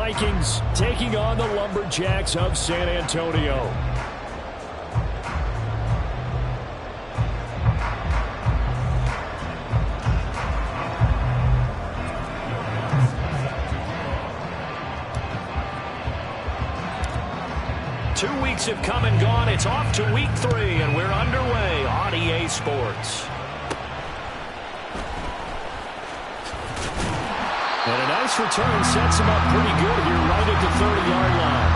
Vikings taking on the Lumberjacks of San Antonio. Two weeks have come and gone. It's off to week 3, and we're underway on EA Sports. And a nice return sets him up pretty good here right at the 30-yard line.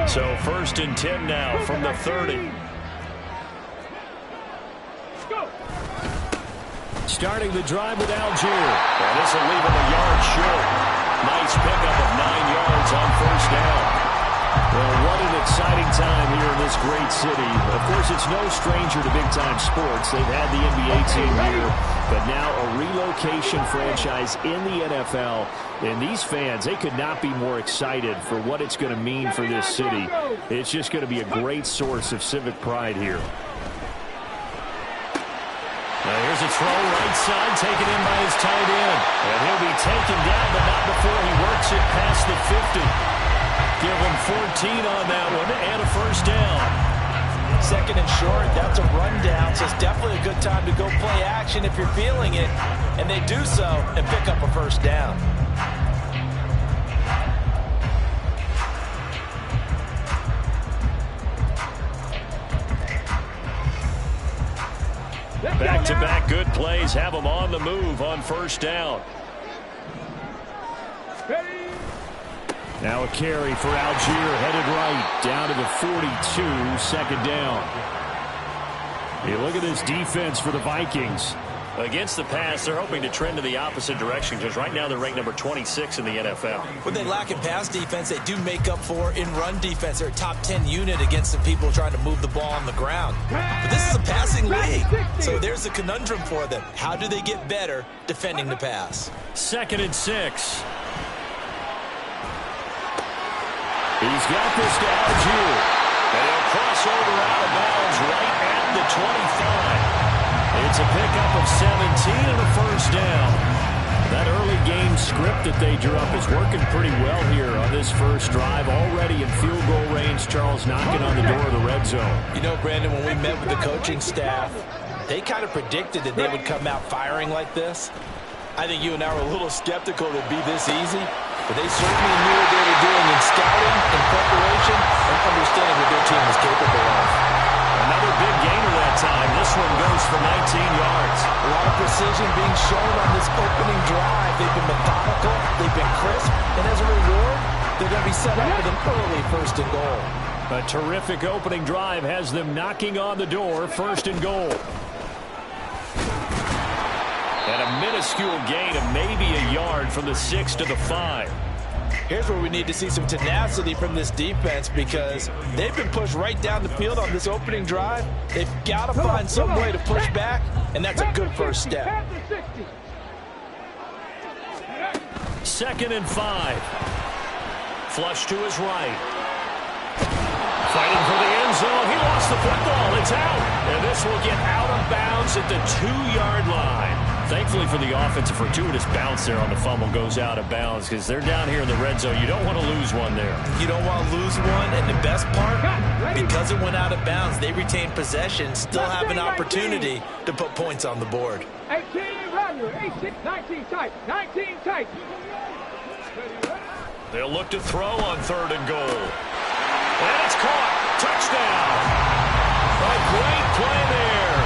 So 1st and 10 now from the 30. Starting the drive with Algier. And this will leave him a yard short. Nice pickup of 9 yards on 1st down. Well, what an exciting time here in this great city. Of course, it's no stranger to big-time sports. They've had the NBA team here, but now a relocation franchise in the NFL. And these fans, they could not be more excited for what it's going to mean for this city. It's just going to be a great source of civic pride here. Now here's a throw right side, taken in by his tight end. And he'll be taken down, but not before he works it past the 50. Give him 14 on that one and a 1st down. 2nd and short, that's a rundown, so it's definitely a good time to go play action if you're feeling it. And they do so and pick up a 1st down. Back-to-back good plays have them on the move on 1st down. Now a carry for Algier, headed right, down to the 42, 2nd down. You look at this defense for the Vikings. Against the pass, they're hoping to trend in the opposite direction because right now they're ranked number 26 in the NFL. When they lack in pass defense, they do make up for in run defense. They're a top 10 unit against the people trying to move the ball on the ground. But this is a passing league, so there's a conundrum for them. How do they get better defending the pass? 2nd and 6. He's got this to Algier. And he'll cross over out of bounds right at the 25. It's a pickup of 17 and a 1st down. That early game script that they drew up is working pretty well here on this 1st drive. Already in field goal range, Charles knocking on the door of the red zone. You know, Brandon, when we met with the coaching staff, they kind of predicted that they would come out firing like this. I think you and I were a little skeptical that it'd be this easy. But they certainly knew what they were doing in scouting, in preparation, and understanding what their team was capable of. Another big gainer that time. This one goes for 19 yards. A lot of precision being shown on this opening drive. They've been methodical, they've been crisp, and as a reward, they're going to be set up with an early 1st and goal. A terrific opening drive has them knocking on the door, 1st and goal. And a minuscule gain of maybe a yard from the 6 to the 5. Here's where we need to see some tenacity from this defense because they've been pushed right down the field on this opening drive. They've got to find some way to push back, and that's a good 1st step. 2nd and 5. Flush to his right. Fighting for the end zone. He lost the football. It's out. And this will get out of bounds at the 2-yard line. Thankfully for the offense, a fortuitous bounce there on the fumble goes out of bounds because they're down here in the red zone. You don't want to lose one there. You don't want to lose one, and the best part, because it went out of bounds, they retain possession, still have an opportunity to put points on the board. 18 around you, 18, 19 tight, 19 tight. They'll look to throw on 3rd and goal. And it's caught. Touchdown. A great play there.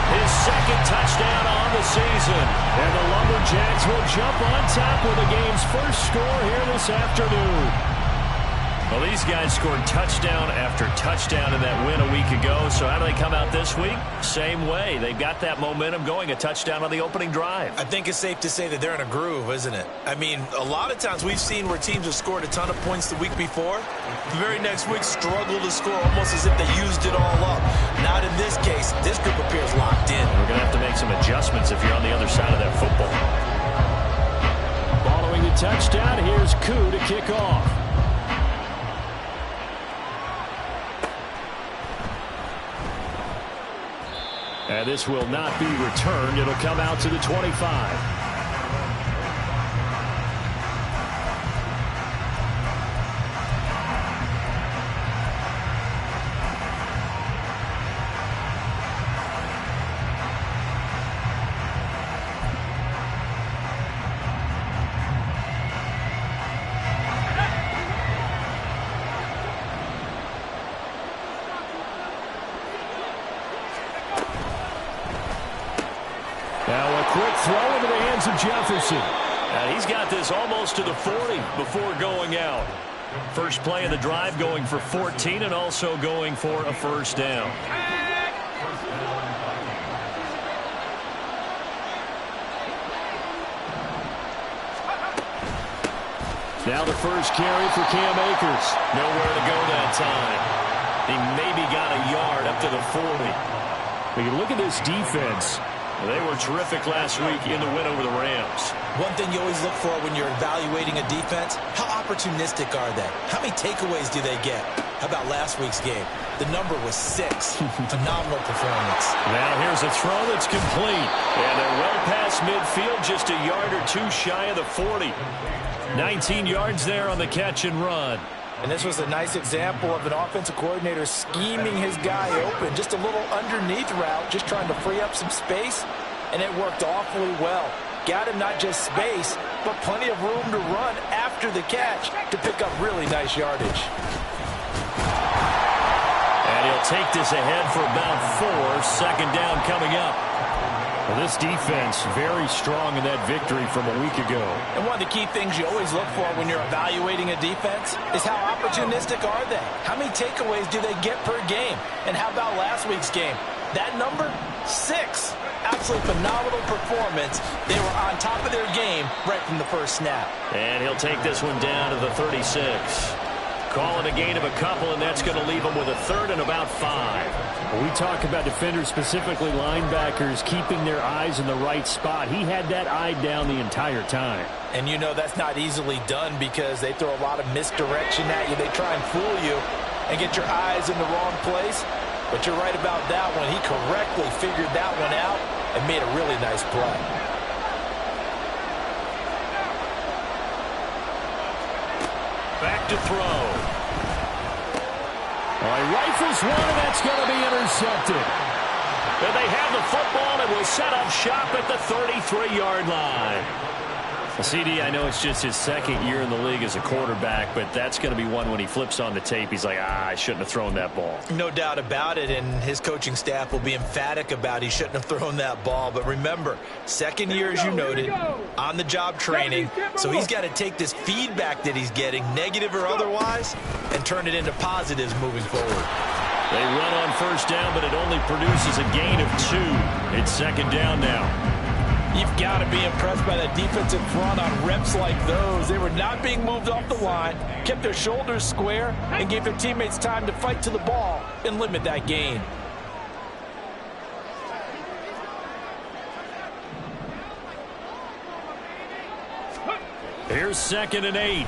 His 2nd touchdown on the season. And the Lumberjacks will jump on top with the game's 1st score here this afternoon. Well, these guys scored touchdown after touchdown in that win a week ago. So how do they come out this week? Same way. They've got that momentum going, a touchdown on the opening drive. I think it's safe to say that they're in a groove, isn't it? I mean, a lot of times we've seen where teams have scored a ton of points the week before. The very next week struggle to score almost as if they used it all up. Not in this case. This group appears locked in. We're going to have to make some adjustments if you're on the other side of that football. touchdown. Here's Koo to kick off. And this will not be returned. It'll come out to the 25. Now a quick throw into the hands of Jefferson. And he's got this almost to the 40 before going out. First play of the drive going for 14 and also going for a first down. Now the first carry for Cam Akers. Nowhere to go that time. He maybe got a yard up to the 40. When you look at this defense, they were terrific last week in the win over the Rams. One thing you always look for when you're evaluating a defense, how opportunistic are they? How many takeaways do they get? How about last week's game? The number was 6. Phenomenal performance. Now here's a throw that's complete. And they're well past midfield, just a yard or two shy of the 40. 19 yards there on the catch and run. And this was a nice example of an offensive coordinator scheming his guy open. Just a little underneath route, just trying to free up some space, and it worked awfully well. Got him not just space, but plenty of room to run after the catch to pick up really nice yardage. And he'll take this ahead for about 4. Second down coming up. Well, this defense very strong in that victory from a week ago. And one of the key things you always look for when you're evaluating a defense is how opportunistic are they? How many takeaways do they get per game? And how about last week's game? That number, 6. Absolutely phenomenal performance. They were on top of their game right from the first snap. And he'll take this one down to the 36. Calling a gain of a couple, and that's going to leave them with a third and about 5. When we talk about defenders, specifically linebackers, keeping their eyes in the right spot. He had that eye down the entire time. And you know that's not easily done because they throw a lot of misdirection at you. They try and fool you and get your eyes in the wrong place. But you're right about that one. He correctly figured that one out and made a really nice play. Back to throw. He rifles one, and that's going to be intercepted. And they have the football and will set up shop at the 33-yard line. Well, CD, I know it's just his second year in the league as a quarterback, but that's going to be one when he flips on the tape. He's like, I shouldn't have thrown that ball. No doubt about it, and his coaching staff will be emphatic about he shouldn't have thrown that ball. But remember, second year, as you noted, on-the-job training, so he's got to take this feedback that he's getting, negative or otherwise, and turn it into positives moving forward. They run on first down, but it only produces a gain of 2. It's second down now. You've got to be impressed by that defensive front on reps like those. They were not being moved off the line, kept their shoulders square, and gave their teammates time to fight to the ball and limit that gain. Here's 2nd and 8.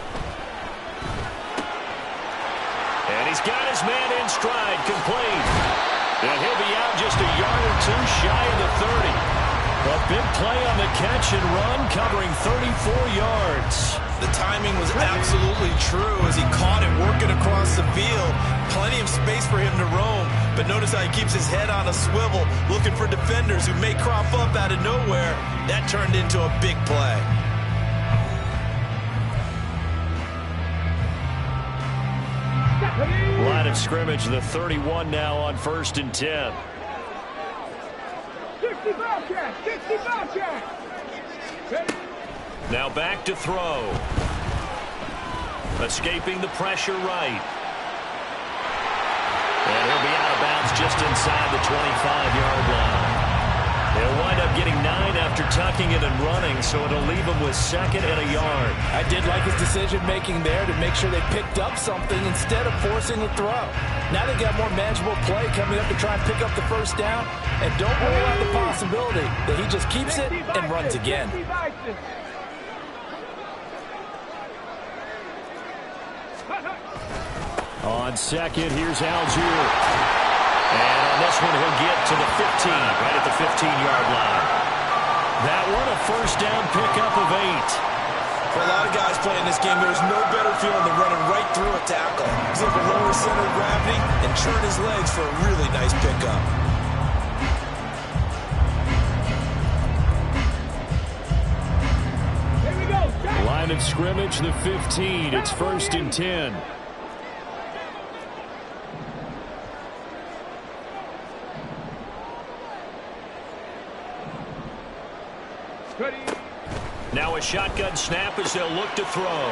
And he's got his man in stride, complete. And he'll be out just a yard or 2 shy of the 30. A big play on the catch and run, covering 34 yards. The timing was absolutely true as he caught it working across the field. Plenty of space for him to roam, but notice how he keeps his head on a swivel, looking for defenders who may crop up out of nowhere. That turned into a big play. Line of scrimmage, the 31 now on 1st and 10. 60 ball check. 60 ball check. Now back to throw. Escaping the pressure right. And he'll be out of bounds just inside the 25-yard line. They'll wind up getting 9 after tucking it and running, so it'll leave them with 2nd and a yard. I did like his decision-making there to make sure they picked up something instead of forcing the throw. Now they got more manageable play coming up to try and pick up the first down, and don't rule out the possibility that he just keeps it and runs again. On second, here's Algier. And on this one, he'll get to the 15, right at the 15-yard line. That one, a first down pickup of 8. For a lot of guys playing this game, there's no better feeling than running right through a tackle. He's able to lower center of gravity and churn his legs for a really nice pickup. Here we go. Line of scrimmage, the 15. It's 1st and 10. Ready. Now a shotgun snap as they'll look to throw.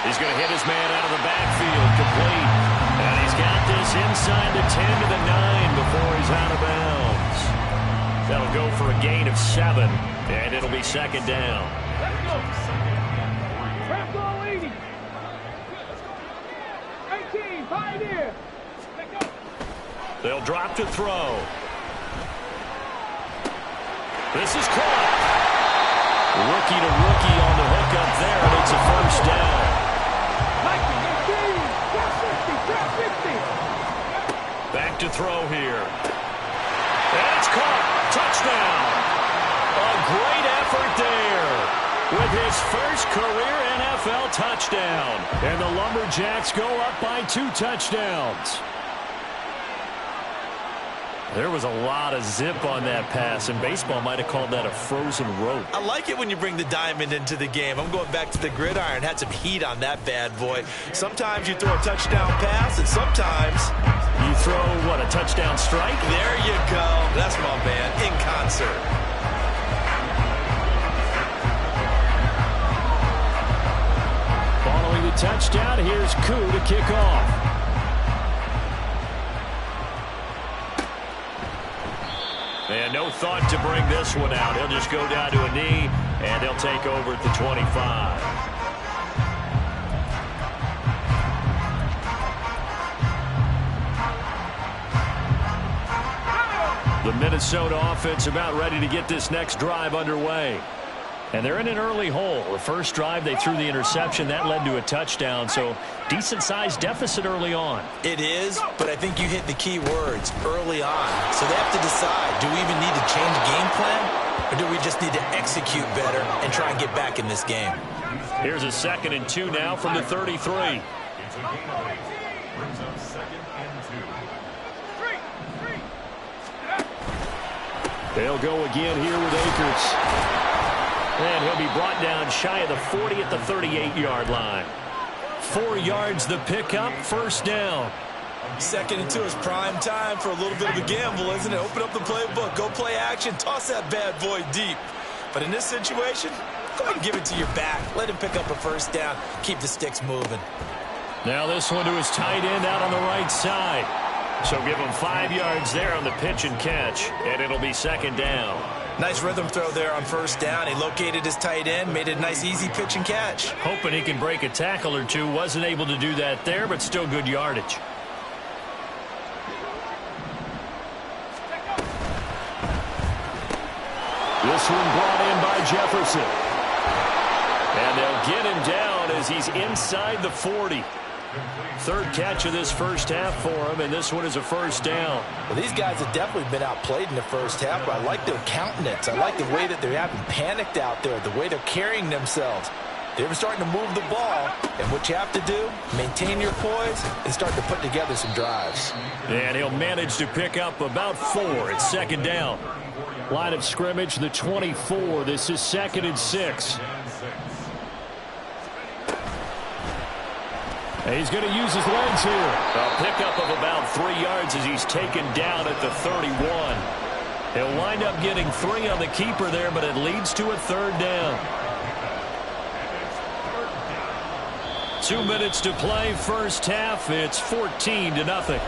He's going to hit his man out of the backfield, complete. And he's got this inside the 10 to the 9 before he's out of bounds. That'll go for a gain of 7, and it'll be 2nd down. Let's go. Trap ball 80. 18, Pioneer. Let's go. They'll drop to throw. This is caught. Rookie to rookie on the hook up there, and it's a first down. Back to throw here. And it's caught. Touchdown. A great effort there with his first career NFL touchdown. And the Lumberjacks go up by 2 touchdowns. There was a lot of zip on that pass, and baseball might have called that a frozen rope. I like it when you bring the diamond into the game. I'm going back to the gridiron. Had some heat on that bad boy. Sometimes you throw a touchdown pass, and sometimes you throw, what, a touchdown strike? There you go. That's my man, in concert. Following the touchdown, here's Koo to kick off. And no thought to bring this one out. He'll just go down to a knee, and they'll take over at the 25. The Minnesota offense about ready to get this next drive underway. And they're in an early hole. The first drive, they threw the interception. That led to a touchdown, so decent-sized deficit early on. It is, but I think you hit the key words, early on. So they have to decide, do we even need to change game plan, or do we just need to execute better and try and get back in this game? Here's a 2nd and 2 now from the 33. They'll go again here with Akers. And he'll be brought down shy of the 40 at the 38-yard line. 4 yards the pickup, first down. 2nd and 2 is prime time for a little bit of a gamble, isn't it? Open up the playbook, go play action, toss that bad boy deep. But in this situation, go ahead and give it to your back. Let him pick up a first down, keep the sticks moving. Now this one to his tight end out on the right side. So give him 5 yards there on the pitch and catch, and it'll be 2nd down. Nice rhythm throw there on first down. He located his tight end, made it a nice easy pitch and catch. Hoping he can break a tackle or two. Wasn't able to do that there, but still good yardage. This one brought in by Jefferson. And they'll get him down as he's inside the 40. 3rd catch of this first half for him, and this one is a first down. Well, these guys have definitely been outplayed in the first half, but I like their countenance. I like the way that they haven't panicked out there, the way they're carrying themselves. They're starting to move the ball, and what you have to do, maintain your poise and start to put together some drives. And he'll manage to pick up about 4. It's 2nd down. Line of scrimmage, the 24. This is 2nd and 6. And he's going to use his legs here. A pickup of about 3 yards as he's taken down at the 31. He'll wind up getting 3 on the keeper there, but it leads to a 3rd down. 2 minutes to play, first half. It's 14-0.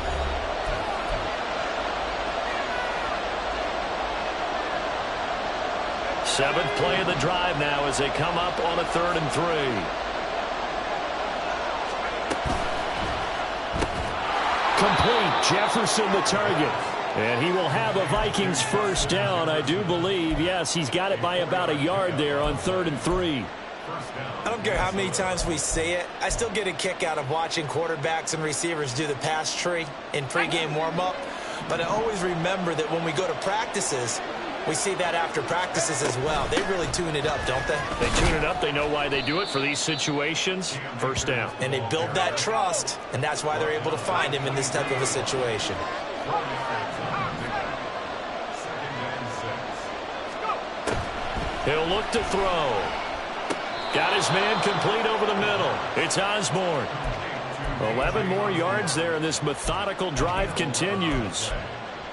Seventh play of the drive now as they come up on a 3rd and 3. Complete. Jefferson the target. And he will have a Vikings first down, I do believe. Yes, he's got it by about a yard there on 3rd and 3. I don't care how many times we say it, I still get a kick out of watching quarterbacks and receivers do the pass tree in pregame warm-up. But I always remember that when we go to practices, we see that after practices as well. They really tune it up, don't they? They tune it up. They know why they do it for these situations. First down. And they build that trust, and that's why they're able to find him in this type of a situation. He'll look to throw. Got his man complete over the middle. It's Osborne. 11 more yards there, and this methodical drive continues.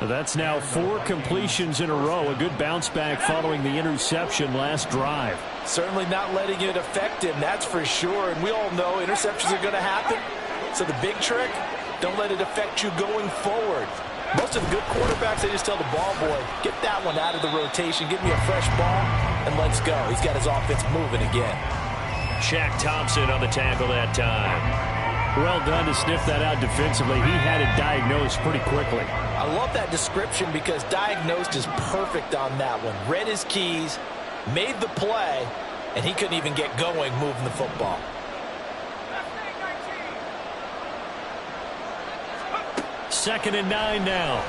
That's now 4 completions in a row. A good bounce back following the interception last drive. Certainly not letting it affect him, that's for sure. And we all know interceptions are going to happen. So the big trick, don't let it affect you going forward. Most of the good quarterbacks, they just tell the ball boy, get that one out of the rotation, give me a fresh ball, and let's go. He's got his offense moving again. Shaq Thompson on the tackle that time. Well done to sniff that out defensively. He had it diagnosed pretty quickly. I love that description because diagnosed is perfect on that one. Read his keys, made the play, and he couldn't even get going moving the football. Second and 9 now.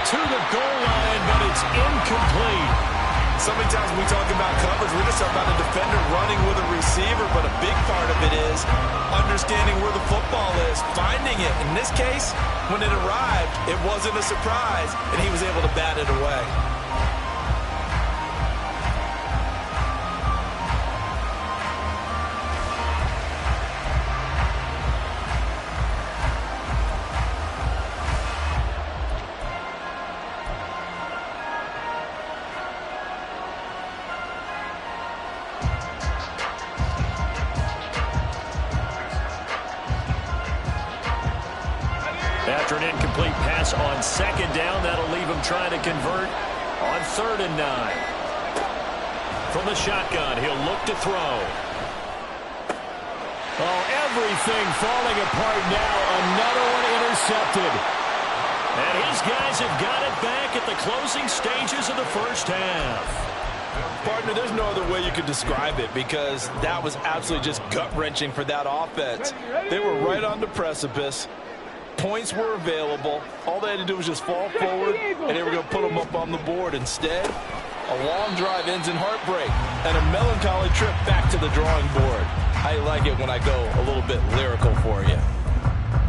To the goal line, but it's incomplete. So many times when we talk about coverage, we're just talking about a defender running with a receiver, but a big part of it is understanding where the football is, finding it. In this case, when it arrived, it wasn't a surprise, and he was able to bat it away. After an incomplete pass on second down, that'll leave him trying to convert on 3rd and 9. From the shotgun, he'll look to throw. Oh, everything falling apart now. Another one intercepted. And his guys have got it back at the closing stages of the first half. Partner, there's no other way you could describe it because that was absolutely just gut-wrenching for that offense. They were right on the precipice. Points were available. All they had to do was just fall forward, and they were going to put them up on the board. Instead, a long drive ends in heartbreak and a melancholy trip back to the drawing board. I like it when I go a little bit lyrical for you.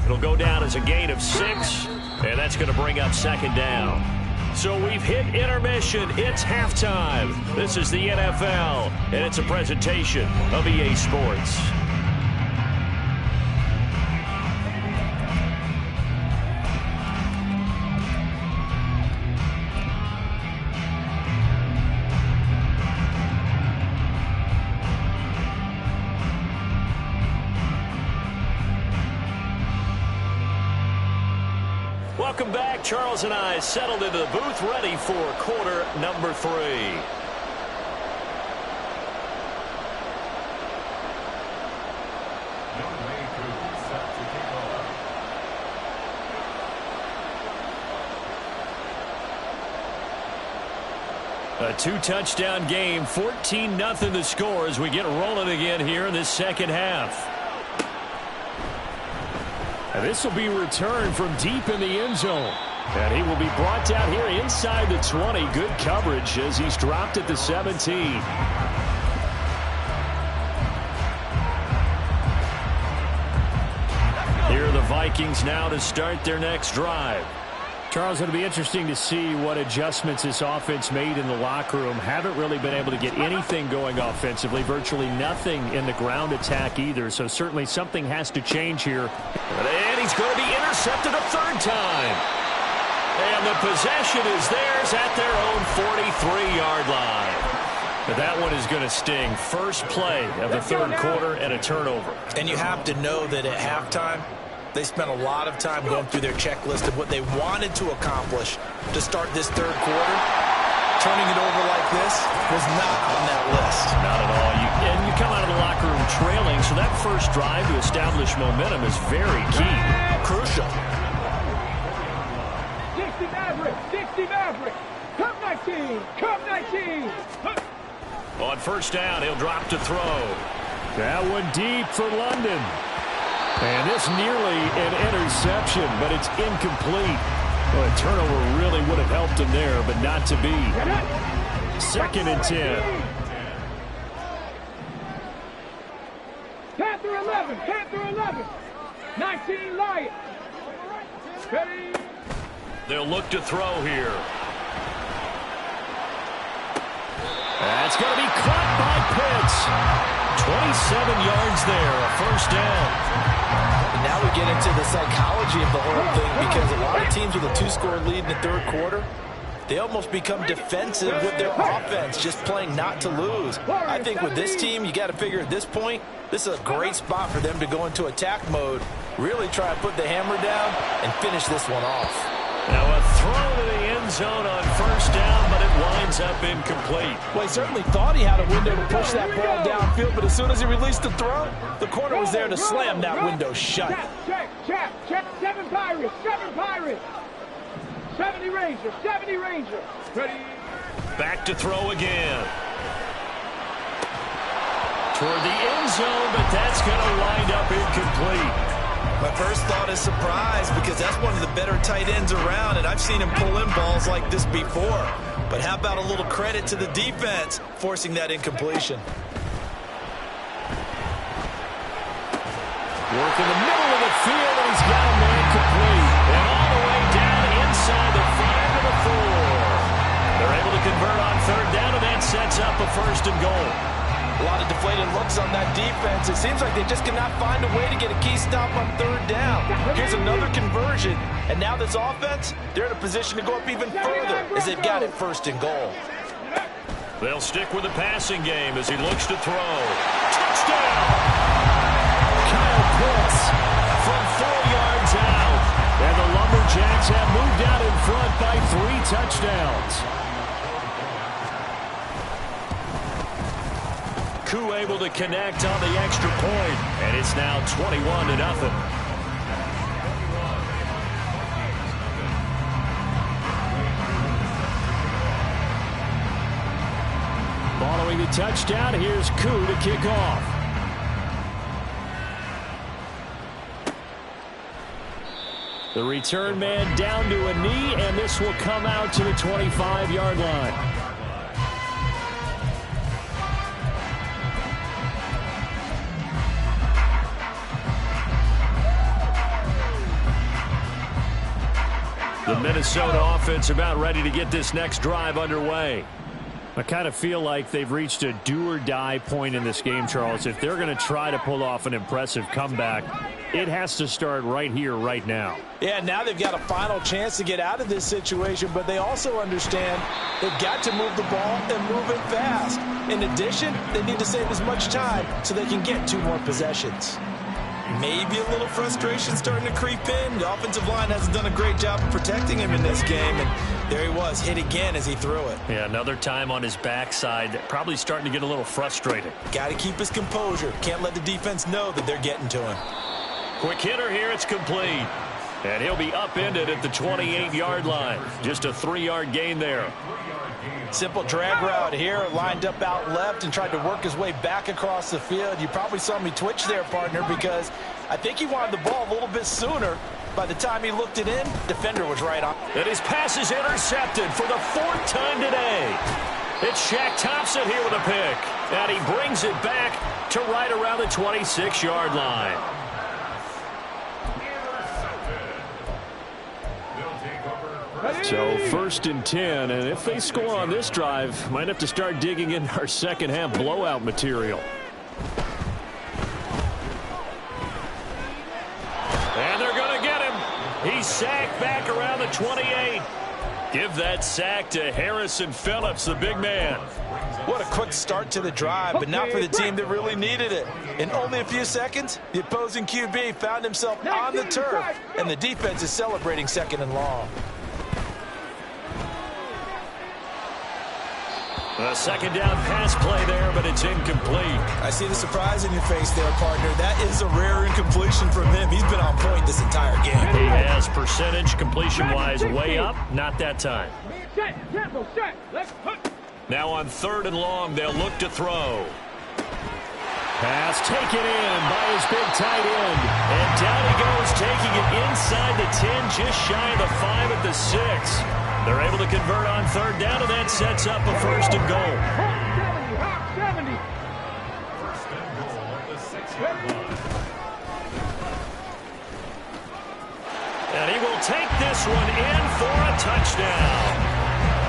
It'll go down as a gain of 6, and that's going to bring up 2nd down. So we've hit intermission. It's halftime. This is the NFL, and it's a presentation of EA Sports. Welcome back. Charles and I settled into the booth, ready for quarter number 3. A 2-touchdown game, 14-0 the score as we get rolling again here in this second half. And this will be returned from deep in the end zone. And he will be brought down here inside the 20. Good coverage as he's dropped at the 17. Here are the Vikings now to start their next drive. Charles, it'll be interesting to see what adjustments this offense made in the locker room. Haven't really been able to get anything going offensively. Virtually nothing in the ground attack either. So certainly something has to change here. And he's going to be intercepted a 3rd time. And the possession is theirs at their own 43-yard line. But that one is going to sting. First play of the 3rd quarter and a turnover. And you have to know that at halftime, they spent a lot of time going through their checklist of what they wanted to accomplish to start this 3rd quarter. Turning it over like this was not on that list. Not at all. And you come out of the locker room trailing, so that first drive to establish momentum is very key. Crucial. 60 Maverick, 60 Maverick. Come 19, come 19. On first down, he'll drop to throw. That one deep for London. And this nearly an interception, but it's incomplete. Well, a turnover really would have helped him there, but not to be. 2nd and 10. Panther 11, Panther 11. 19 Lions. Ready. They'll look to throw here. That's going to be caught by Pitts. 27 yards there, a first down. And now we get into the psychology of the whole thing, because a lot of teams with a 2-score lead in the 3rd quarter, they almost become defensive with their offense, just playing not to lose. I think with this team, you got to figure at this point, this is a great spot for them to go into attack mode, really try to put the hammer down and finish this one off. Now a throw to the end zone on first down, but it winds up incomplete. Well, he certainly thought he had a window to push that ball downfield, but as soon as he released the throw, the corner was there to slam that window shut. Check. 7 Pirates, 7 Pirates. 70 Rangers, 70 Rangers. Ready. Back to throw again. Toward the end zone, but that's going to wind up incomplete. My first thought is surprise, because that's one of the better tight ends around, and I've seen him pull in balls like this before. But how about a little credit to the defense forcing that incompletion? Work in the middle of the field, and he's got a man complete. And all the way down inside the 5 to the 4. They're able to convert on 3rd down, and that sets up a 1st and goal. A lot of deflated looks on that defense. It seems like they just cannot find a way to get a key stop on 3rd down. Here's another conversion, and now this offense, they're in a position to go up even further as they've got it 1st and goal. They'll stick with the passing game as he looks to throw. Touchdown! Kyle Pitts from 4 yards out. And the Lumberjacks have moved out in front by 3 touchdowns. Koo able to connect on the extra point, and it's now 21-0. Following the touchdown, here's Koo to kick off. The return man down to a knee, and this will come out to the 25-yard line. The Minnesota offense about ready to get this next drive underway. I kind of feel like they've reached a do-or-die point in this game, Charles. If they're going to try to pull off an impressive comeback, it has to start right here, right now. Yeah, now they've got a final chance to get out of this situation, but they also understand they've got to move the ball and move it fast. In addition, they need to save as much time so they can get 2 more possessions. Maybe a little frustration starting to creep in. The offensive line hasn't done a great job of protecting him in this game, and there he was, hit again as he threw it. Yeah, another time on his backside, probably starting to get a little frustrated. Got to keep his composure. Can't let the defense know that they're getting to him. Quick hitter here, it's complete. And he'll be upended at the 28-yard line. Just a 3-yard gain there. Simple drag route here, lined up out left and tried to work his way back across the field. You probably saw me twitch there, partner, because I think he wanted the ball a little bit sooner. By the time he looked it in, defender was right on. And his pass is intercepted for the 4th time today. It's Shaq Thompson here with a pick. And he brings it back to right around the 26-yard line. So 1st and 10, and if they score on this drive, might have to start digging in our second half blowout material. And they're going to get him. He's sacked back around the 28. Give that sack to Harrison Phillips, the big man. What a quick start to the drive, but not for the team that really needed it. In only a few seconds, the opposing QB found himself on the turf, and the defense is celebrating 2nd and long. A 2nd down pass play there, but it's incomplete. I see the surprise in your face there, partner. That is a rare incompletion from him. He's been on point this entire game. He has percentage completion-wise way up. Not that time. Now on 3rd and long, they'll look to throw. Pass taken in by his big tight end. And down he goes, taking it inside the 10, just shy of the 5 at the 6. They're able to convert on 3rd down, and that sets up a 1st and goal. Hawk 70. And he will take this one in for a touchdown.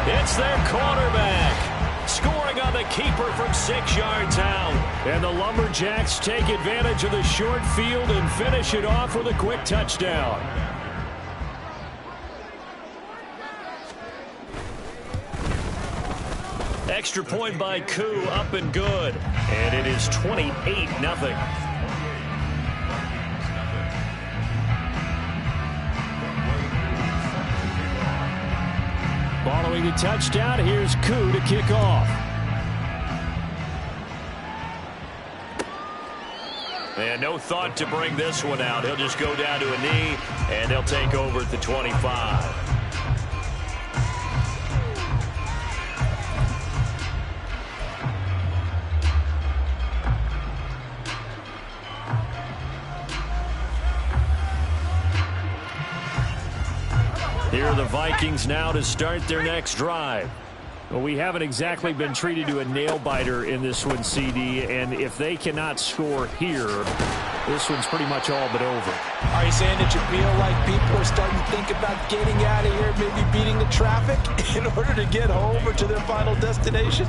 It's their quarterback, scoring on the keeper from 6 yards out. And the Lumberjacks take advantage of the short field and finish it off with a quick touchdown. Extra point by Koo, up and good. And it is 28-0. Following the touchdown, here's Koo to kick off. And no thought to bring this one out. He'll just go down to a knee, and he'll take over at the 25. Here are the Vikings now to start their next drive. Well, we haven't exactly been treated to a nail-biter in this one, CD, and if they cannot score here, this one's pretty much all but over. Are you saying that you feel like people are starting to think about getting out of here, maybe beating the traffic in order to get home or to their final destination?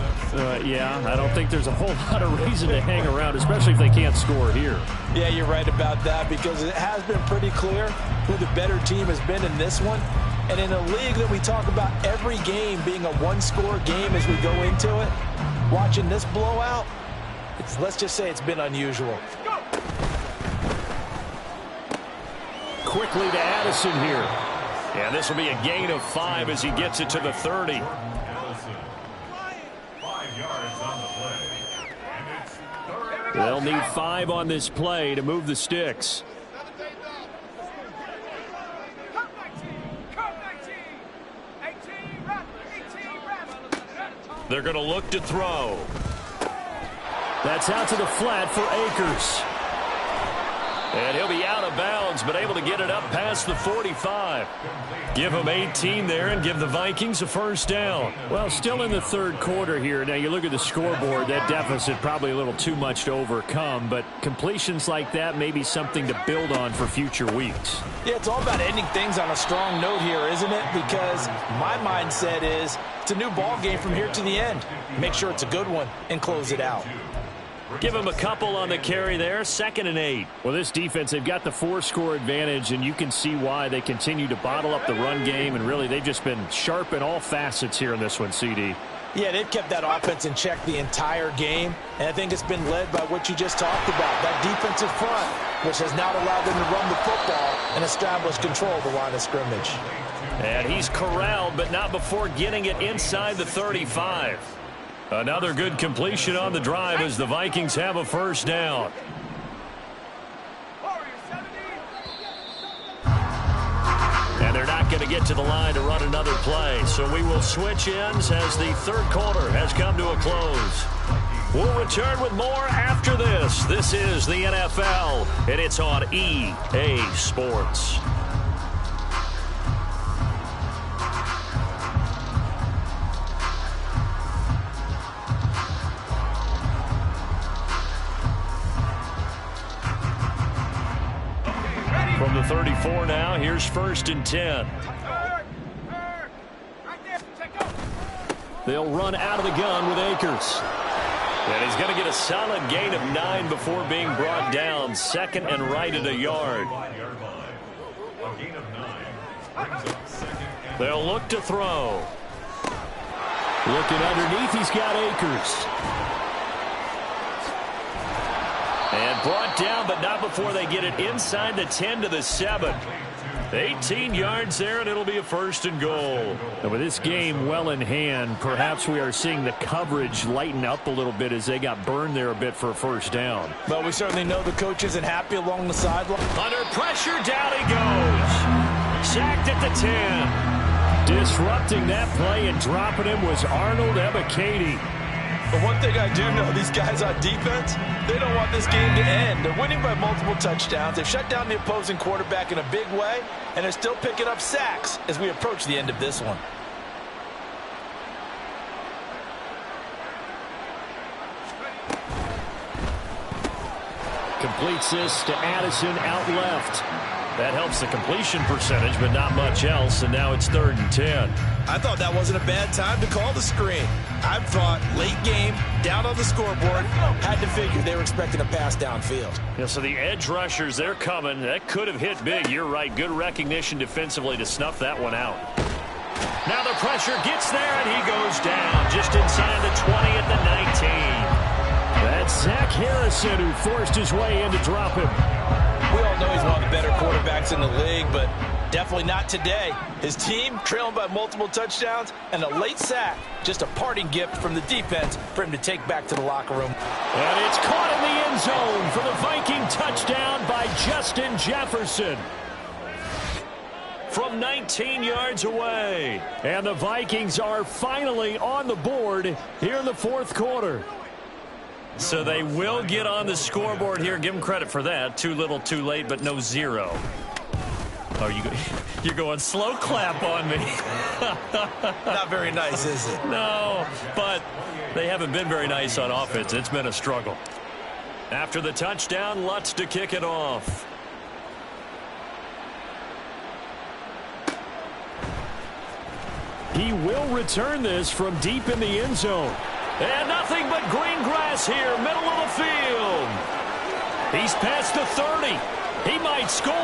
Yeah, I don't think there's a whole lot of reason to hang around, especially if they can't score here. Yeah, you're right about that, because it has been pretty clear who the better team has been in this one. And in a league that we talk about every game being a one-score game as we go into it, watching this blowout, let's just say it's been unusual. Quickly to Addison here. And this will be a gain of 5 as he gets it to the 30. They'll need 5 on this play to move the sticks. They're going to look to throw. That's out to the flat for Akers. And he'll be out of bounds, but able to get it up past the 45. Give him 18 there and give the Vikings a 1st down. Well, still in the 3rd quarter here. Now, you look at the scoreboard, that deficit probably a little too much to overcome, but completions like that may be something to build on for future weeks. Yeah, it's all about ending things on a strong note here, isn't it? Because my mindset is it's a new ball game from here to the end. Make sure it's a good one and close it out. Give him a couple on the carry there, 2nd and 8. Well, this defense, they've got the 4-score advantage, and you can see why they continue to bottle up the run game, and really they've just been sharp in all facets here in this one, CD. Yeah, they've kept that offense in check the entire game, and I think it's been led by what you just talked about, that defensive front, which has now allowed them to run the football and establish control of the line of scrimmage. And he's corralled, but not before getting it inside the 35. Another good completion on the drive as the Vikings have a 1st down. And they're not going to get to the line to run another play. So we will switch ends as the 3rd quarter has come to a close. We'll return with more after this. This is the NFL, and it's on EA Sports. From the 34 now, here's 1st and 10. They'll run out of the gun with Akers. And he's going to get a solid gain of 9 before being brought down. 2nd and right at a yard. They'll look to throw. Looking underneath, he's got Akers. And brought down, but not before they get it inside the 10 to the 7. 18 yards there, and it'll be a 1st and goal. And with this game well in hand, perhaps we are seeing the coverage lighten up a little bit as they got burned there a bit for a 1st down. But we certainly know the coach isn't happy along the sideline. Under pressure, down he goes. Sacked at the 10. Disrupting that play and dropping him was Arnold Ebiketie. But one thing I do know, these guys on defense, they don't want this game to end. They're winning by multiple touchdowns. They've shut down the opposing quarterback in a big way, and they're still picking up sacks as we approach the end of this one. Completes this to Addison out left. That helps the completion percentage, but not much else, and now it's 3rd and 10. I thought that wasn't a bad time to call the screen. I thought late game, down on the scoreboard, had to figure they were expecting a pass downfield. Yeah, so the edge rushers, they're coming. That could have hit big. You're right. Good recognition defensively to snuff that one out. Now the pressure gets there, and he goes down just inside the 20 at the 19. That's Zach Harrison who forced his way in to drop him. We all know he's one of the better quarterbacks in the league, but definitely not today. His team trailing by multiple touchdowns and a late sack. Just a parting gift from the defense for him to take back to the locker room. And it's caught in the end zone for the Viking touchdown by Justin Jefferson. From 19 yards away. And the Vikings are finally on the board here in the 4th quarter. So they will get on the scoreboard here. Give them credit for that. Too little, too late, but no 0. Oh, you're going slow clap on me. Not very nice, is it? No, but they haven't been very nice on offense. It's been a struggle. After the touchdown, Lutz to kick it off. He will return this from deep in the end zone. And nothing but green grass here, middle of the field. He's past the 30. He might score.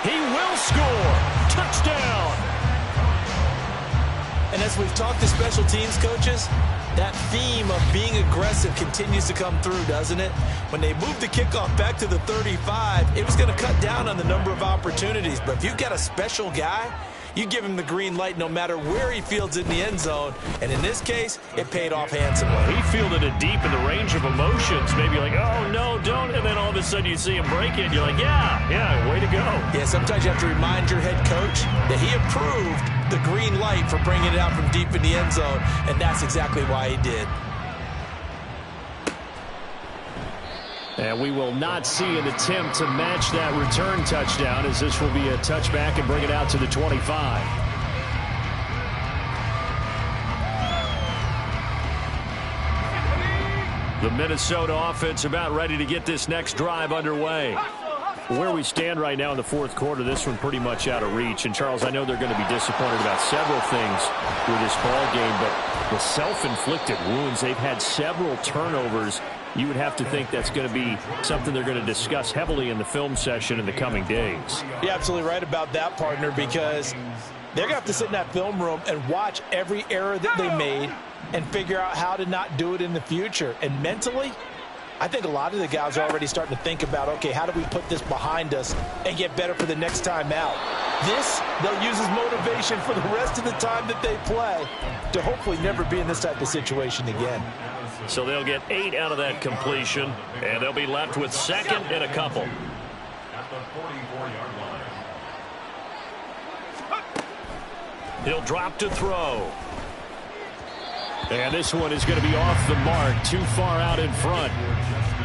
He will score. Touchdown. And as we've talked to special teams coaches, that theme of being aggressive continues to come through, doesn't it? When they moved the kickoff back to the 35, it was going to cut down on the number of opportunities. But if you've got a special guy, you give him the green light no matter where he fields in the end zone. And in this case, it paid off handsomely. He fielded it deep in the range of emotions. Maybe like, oh, no, don't. And then all of a sudden you see him break it. You're like, yeah, way to go. Yeah, sometimes you have to remind your head coach that he approved the green light for bringing it out from deep in the end zone. And that's exactly why he did. And we will not see an attempt to match that return touchdown, as this will be a touchback and bring it out to the 25. The Minnesota offense about ready to get this next drive underway. Where we stand right now in the 4th quarter, this one pretty much out of reach. And, Charles, I know they're going to be disappointed about several things with this ball game, but the self-inflicted wounds, they've had several turnovers. You would have to think that's going to be something they're going to discuss heavily in the film session in the coming days. You're absolutely right about that, partner, because they're going to have to sit in that film room and watch every error that they made and figure out how to not do it in the future. And mentally, I think a lot of the guys are already starting to think about, okay, how do we put this behind us and get better for the next time out? This, they'll use as motivation for the rest of the time that they play to hopefully never be in this type of situation again. So they'll get 8 out of that completion, and they'll be left with 2nd and a couple. He'll drop to throw. And this one is going to be off the mark, too far out in front.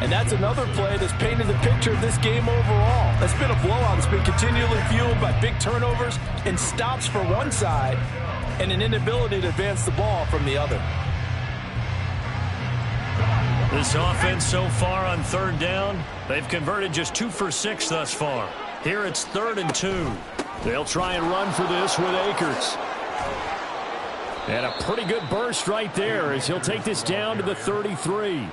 And that's another play that's painted the picture of this game overall. It's been a blowout. It's been continually fueled by big turnovers and stops for one side and an inability to advance the ball from the other. This offense so far on 3rd down, they've converted just 2 for 6 thus far. Here it's 3rd and 2. They'll try and run for this with Akers. And a pretty good burst right there as he'll take this down to the 33.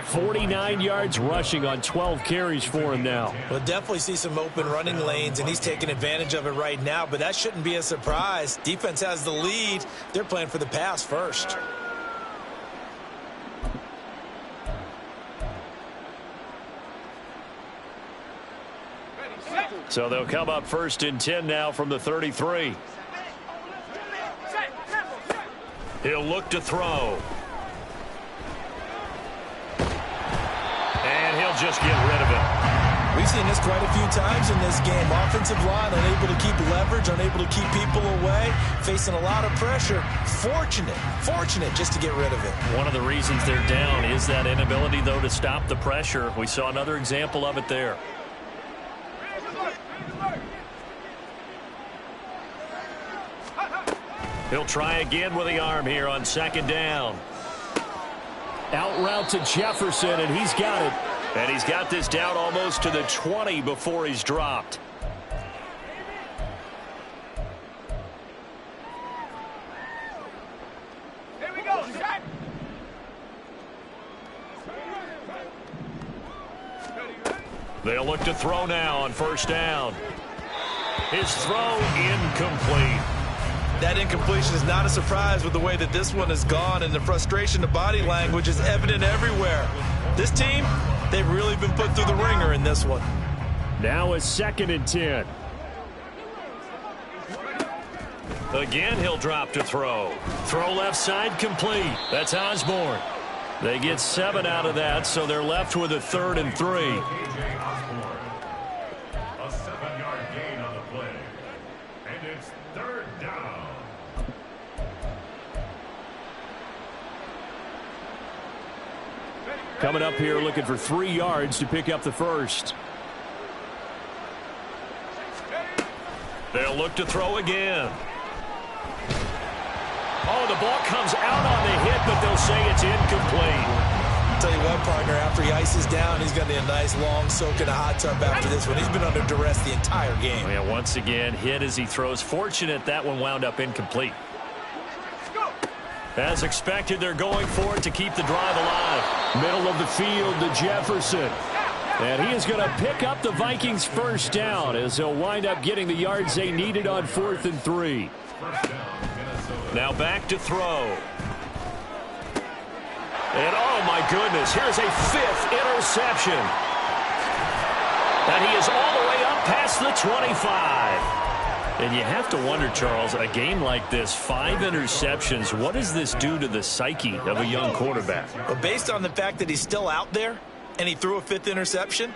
49 yards rushing on 12 carries for him now. We'll definitely see some open running lanes, and he's taking advantage of it right now, but that shouldn't be a surprise. Defense has the lead. They're playing for the pass first. So they'll come up 1st and 10 now from the 33. He'll look to throw. And he'll just get rid of it. We've seen this quite a few times in this game. Offensive line unable to keep leverage, unable to keep people away, facing a lot of pressure. Fortunate just to get rid of it. One of the reasons they're down is that inability, though, to stop the pressure. We saw another example of it there. He'll try again with the arm here on second down. Out route to Jefferson, and he's got it. And he's got this down almost to the 20 before he's dropped. Here we go, shot. They'll look to throw now on first down. His throw incomplete. That incompletion is not a surprise with the way that this one has gone, and the frustration, the body language is evident everywhere. This team, they've really been put through the ringer in this one. Now a 2nd and 10. Again, he'll drop to throw. Throw left side complete. That's Osborne. They get 7 out of that, so they're left with a 3rd and 3. A 7-yard gain on the play. And it's 3rd down. Coming up here looking for 3 yards to pick up the first. They'll look to throw again. Oh, the ball comes out on the hit, but they'll say it's incomplete. I'll tell you what, partner, after he ices down, he's going to be a nice long soak in a hot tub after this one. He's been under duress the entire game. Yeah, once again, hit as he throws. Fortunate that one wound up incomplete. As expected, they're going for it to keep the drive alive. Middle of the field to Jefferson. And he is going to pick up the Vikings first down as they'll wind up getting the yards they needed on 4th and 3. Now back to throw. And oh my goodness, here's a 5th interception. And he is all the way up past the 25. And you have to wonder, Charles, a game like this, 5 interceptions, what does this do to the psyche of a young quarterback? But based on the fact that he's still out there and he threw a 5th interception,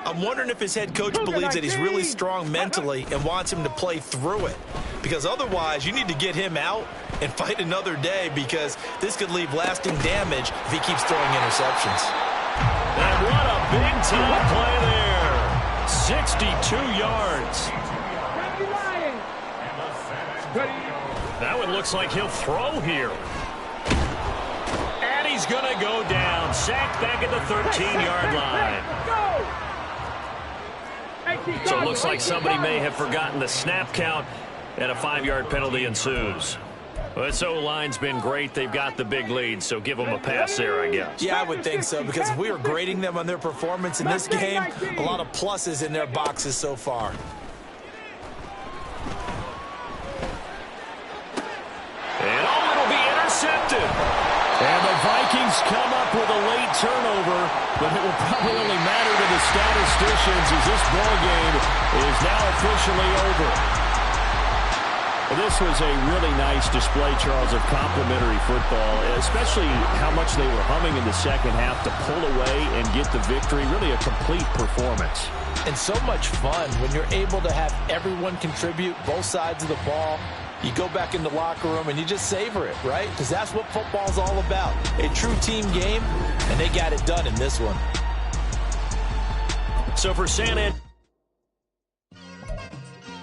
I'm wondering if his head coach believes that he's really strong mentally and wants him to play through it. Because otherwise, you need to get him out and fight another day, because this could leave lasting damage if he keeps throwing interceptions. And what a big-time play there. 62 yards. That one looks like he'll throw here. And he's going to go down. Sacked back at the 13-yard line. So it looks like somebody may have forgotten the snap count, and a 5-yard penalty ensues. Well, this O-line's been great. They've got the big lead, so give them a pass there, I guess. Yeah, I would think so, because if we were grading them on their performance in this game, a lot of pluses in their boxes so far. And oh, it'll be intercepted. And the Vikings come up with a late turnover, but it will probably only matter to the statisticians as this ball game is now officially over. Well, this was a really nice display, Charles, of complimentary football, especially how much they were humming in the second half to pull away and get the victory. Really a complete performance. And so much fun when you're able to have everyone contribute, both sides of the ball. You go back in the locker room and you just savor it, right? Because that's what football's all about. A true team game, and they got it done in this one. So for San Antonio.